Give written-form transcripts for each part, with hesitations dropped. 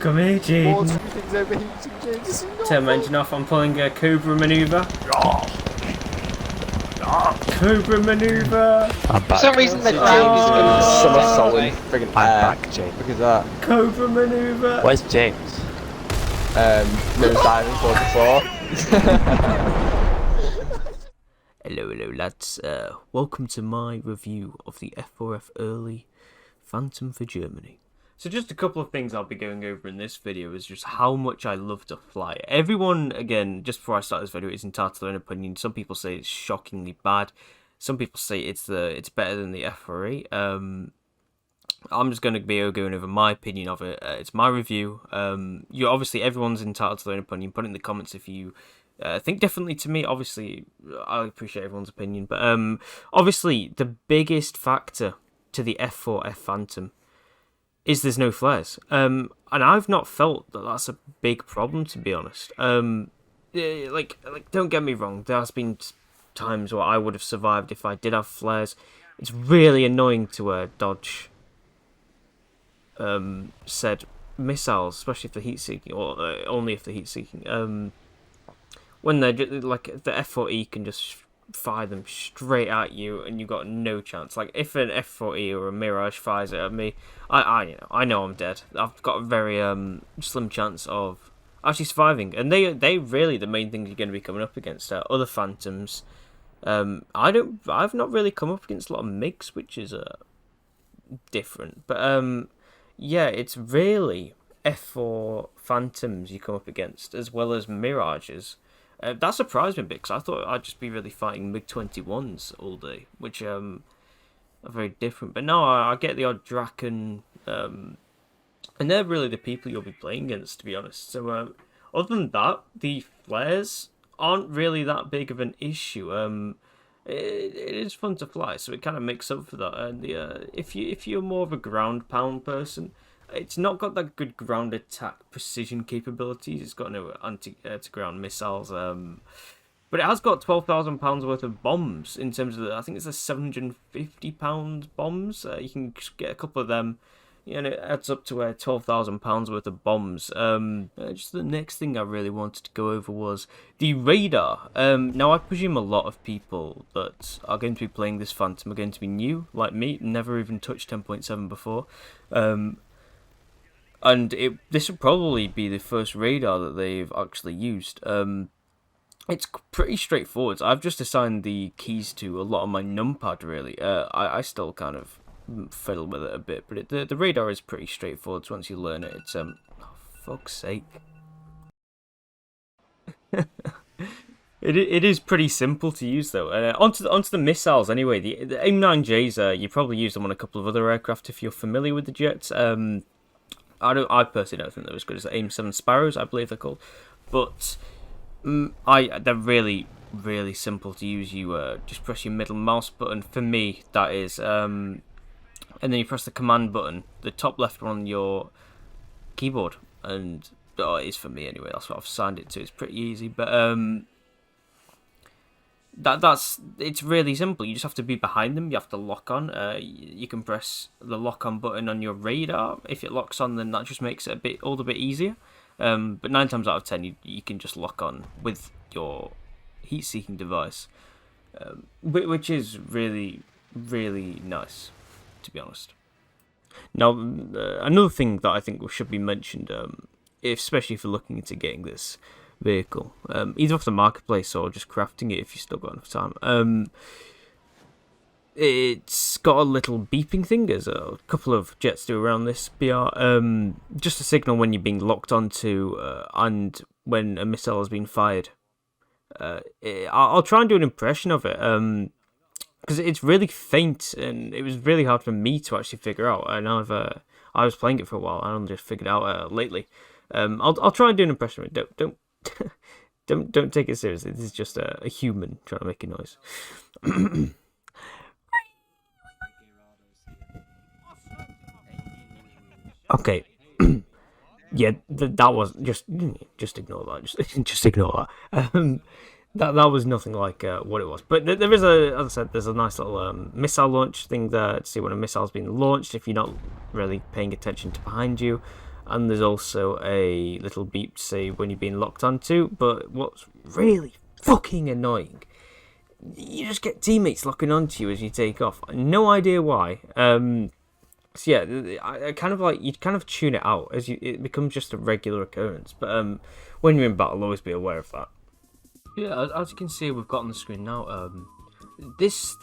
Come here, Water Jaden. things overheating, James. Turn my engine off. I'm pulling a Cobra maneuver. Cobra maneuver. I'm For back. some reason, the Oh. James is going Somersaulting to friggin' I'm air. back, James. Look at that. Cobra maneuver. Where's James? Nose diving for the floor. Hello, lads. Welcome to my review of the F-4F Early Phantom for Germany. So just a couple of things I'll be going over in this video is just how much I love to fly. Everyone, again, just before I start this video, is entitled to their own opinion. Some people say it's shockingly bad. Some people say it's better than the F-4E. I'm just going to be going over my opinion of it. It's my review. Obviously everyone's entitled to their own opinion. Put it in the comments if you think differently to me. Obviously, I appreciate everyone's opinion. But obviously, the biggest factor to the F-4F Phantom is there's no flares. And I've not felt that that's a big problem, to be honest. Like don't get me wrong. There has been times where I would have survived if I did have flares. It's really annoying to dodge said missiles, especially if they're heat-seeking, or only if they're heat-seeking. When they're just, like, the F-4E can just fire them straight at you, and you've got no chance. Like, if an F-4E or a Mirage fires it at me, I know I'm dead. I've got a very slim chance of actually surviving. And they really the main things you're going to be coming up against are other Phantoms. I've not really come up against a lot of MiGs, which is different, but yeah, it's really F4 Phantoms you come up against, as well as Mirages. That surprised me a bit, because I thought I'd just be really fighting MiG-21s all day, which are very different. But no, I get the odd Draken, and they're really the people you'll be playing against, to be honest. So, other than that, the flares aren't really that big of an issue. It is fun to fly, so it kind of makes up for that. And if you're more of a ground pound person, it's not got that good ground attack precision capabilities. It's got no anti-ground missiles, but it has got £12,000 worth of bombs. In terms of I think it's the £750 bombs. You can just get a couple of them. And it adds up to £12,000 worth of bombs. Just the next thing I really wanted to go over was the radar. Now, I presume a lot of people that are going to be playing this Phantom are going to be new, like me, never even touched 10.7 before. And this would probably be the first radar that they've actually used. It's pretty straightforward. I've just assigned the keys to a lot of my numpad, really. I still kind of fiddle with it a bit, but the radar is pretty straightforward. So once you learn it, it's oh, fuck's sake. It is pretty simple to use though. Onto the missiles anyway. The AIM-9Js, you probably use them on a couple of other aircraft if you're familiar with the jets. I personally don't think they're as good as the AIM-7 Sparrows, I believe they're called, but they're really simple to use. You just press your middle mouse button. For me, that is and then you press the command button, the top left one on your keyboard, and it is for me anyway. That's what I've signed it to. It's pretty easy, but it's really simple. You just have to be behind them. You have to lock on. You can press the lock on button on your radar. If it locks on, then that just makes it a bit easier. But 9 times out of 10, you can just lock on with your heat-seeking device, which is really nice, to be honest. Now, another thing that I think should be mentioned, especially if you're looking into getting this vehicle, either off the marketplace or just crafting it if you've still got enough time, it's got a little beeping thing, as a couple of jets do around this BR, just a signal when you're being locked onto and when a missile has been fired. I'll try and do an impression of it, because it's really faint, and it was really hard for me to actually figure out. I know I was playing it for a while, and I only just figured it out lately. I'll try and do an impression of it. Don't take it seriously. This is just a human trying to make a noise. Okay. Yeah, that was just ignore that. Just ignore that. That was nothing like what it was. But there is as I said, there's a nice little missile launch thing there to see when a missile's been launched if you're not really paying attention to behind you. and there's also a little beep to say when you're being locked onto. But what's really fucking annoying, you just get teammates locking onto you as you take off. No idea why. So yeah, I kind of like, you kind of tune it out as it becomes just a regular occurrence. But when you're in battle, always be aware of that. Yeah, as you can see, we've got on the screen now. This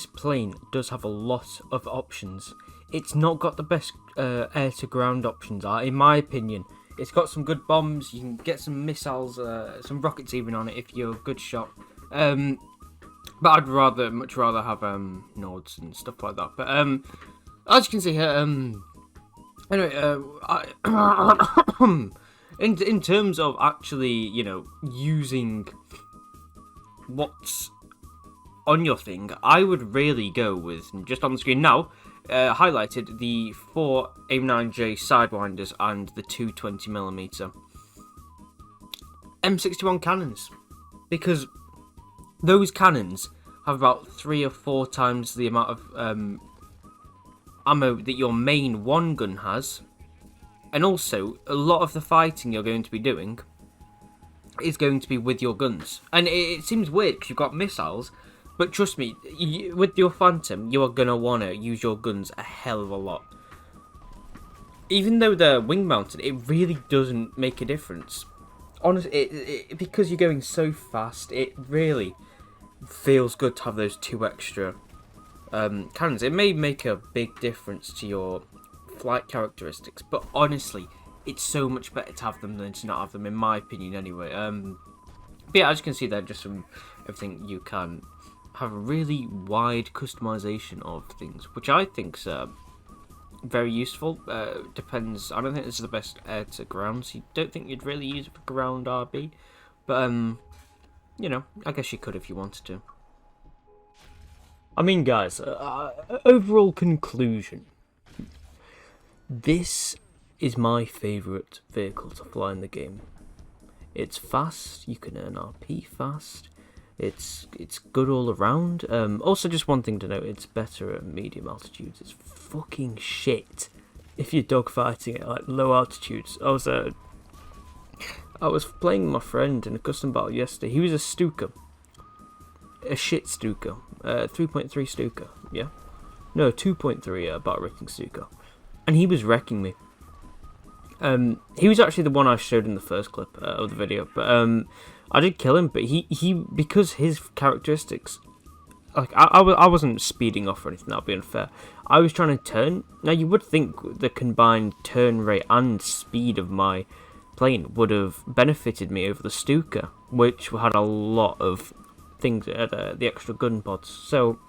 plane does have a lot of options. It's not got the best air to ground options, in my opinion. It's got some good bombs. You can get some missiles, some rockets even on it if you're a good shot. But I'd much rather have nodes and stuff like that. But as you can see here, anyway, in terms of actually, using what's on your thing, I would really go with, just on the screen now, highlighted the 4 AIM-9J Sidewinders and the 220mm M61 cannons, because those cannons have about 3 or 4 times the amount of ammo that your main one gun has, and also a lot of the fighting you're going to be doing is going to be with your guns. And it seems weird because you've got missiles, but trust me, with your Phantom, you are going to want to use your guns a hell of a lot. Even though they're wing mounted, it really doesn't make a difference. Honestly, because you're going so fast, it really feels good to have those 2 extra cannons. It may make a big difference to your flight characteristics, but honestly, it's so much better to have them than to not have them, in my opinion anyway. But yeah, as you can see there, just from everything, you can have a really wide customization of things, which I think's very useful. Depends, I don't think this is the best air to ground, so you don't think you'd really use it for ground RB, but I guess you could if you wanted to. I mean, guys, overall conclusion. This is my favourite vehicle to fly in the game. It's fast, you can earn RP fast, it's good all around. Also, just one thing to note, it's better at medium altitudes. It's fucking shit if you're dogfighting at like low altitudes. I was playing with my friend in a custom battle yesterday. He was a Stuka. A shit Stuka. 3.3 Stuka, yeah? No, 2.3 battle rating Stuka. And he was wrecking me. He was actually the one I showed in the first clip of the video, but I did kill him. But he because his characteristics, like I wasn't speeding off or anything. That'd be unfair. I was trying to turn. Now you would think the combined turn rate and speed of my plane would have benefited me over the Stuka, which had a lot of things at the extra gun pods. So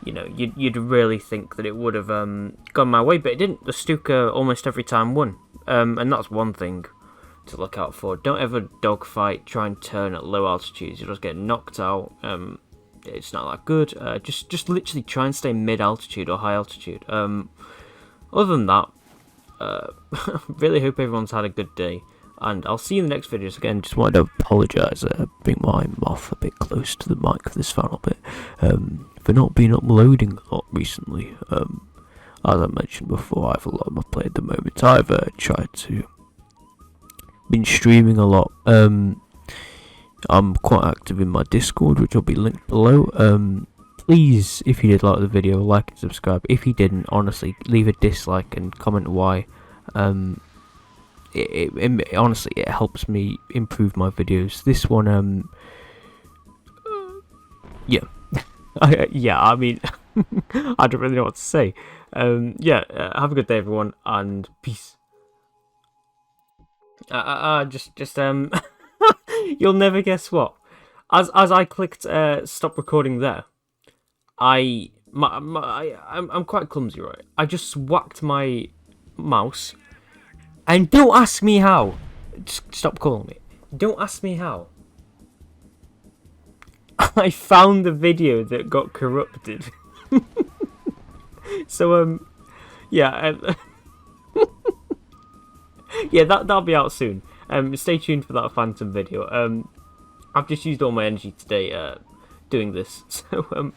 you'd really think that it would have gone my way, but it didn't. The Stuka almost every time won, and that's one thing to look out for. Don't ever dogfight, try and turn at low altitudes. You'll just get knocked out. It's not that good. Just literally try and stay mid altitude or high altitude. Other than that, really hope everyone's had a good day, and I'll see you in the next videos. Again, just wanted to apologise, bring my mouth a bit close to the mic for this final bit, for not been uploading a lot recently. As I mentioned before, I have a lot on my plate at the moment. I've tried to been streaming a lot. I'm quite active in my Discord, which will be linked below. Please, if you did like the video, like and subscribe. If you didn't, honestly, leave a dislike and comment why. Honestly, it helps me improve my videos. This one, yeah. I mean, I don't really know what to say. Have a good day, everyone, and peace. You'll never guess what. As I clicked stop recording there, I'm quite clumsy, right? I just whacked my mouse, and don't ask me how. Just stop calling me. Don't ask me how. I found the video that got corrupted. So yeah, yeah, that'll be out soon. Stay tuned for that Phantom video. I've just used all my energy today doing this, so